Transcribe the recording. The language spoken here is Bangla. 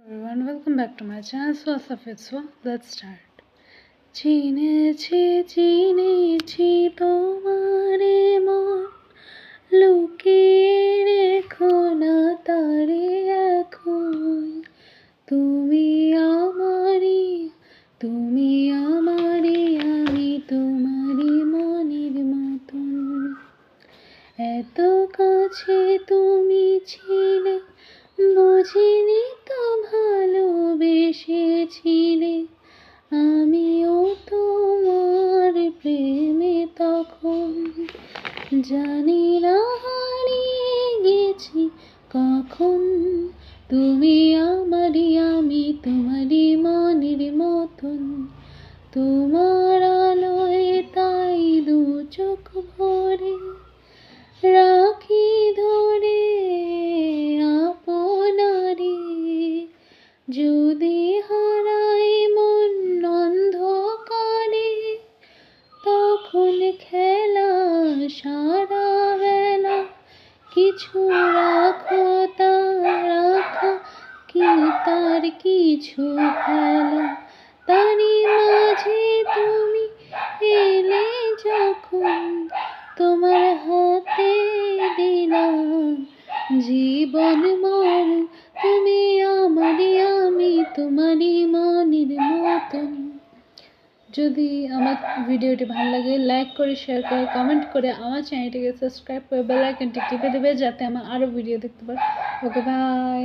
Everyone, welcome back to my channel. So let's start. চিনেছি চিনেছি তোমারে মন লুকিয়ে রেখো না তারে এখন তুমি আমারি আমি তোমারি মনের মতন এত কাছে তুমি ছিলে বুঝিনি তো ভালোবেসেছিলে আমিও তোমার প্রেমে তখন জানি না হারিয়ে গেছি কখন তুমি আমারই আমি তোমারই মনের মতন তোমার আলোয় তাই দু চোখ ভরে রাখি ধরে আপনারে যদি হারাই মন অন্ধকারে তখন খেলা সারা বেলা কিছু রাখো রাখা কি তার কিছু ফেলা তারই মাঝে তুমি এলে যখন তোমার হাতে দিলাম জীবন মরণ তুমি আমারই আমি তোমারই মনের মতন। যদি আমার ভিডিওটি ভালো লাগে লাইক করে শেয়ার করে কমেন্ট করে আমার চ্যানেলটিকে সাবস্ক্রাইব করে বেল আইকনটি টিপে দেবে যাতে আমার আরও ভিডিও দেখতে পারো। Okay bye.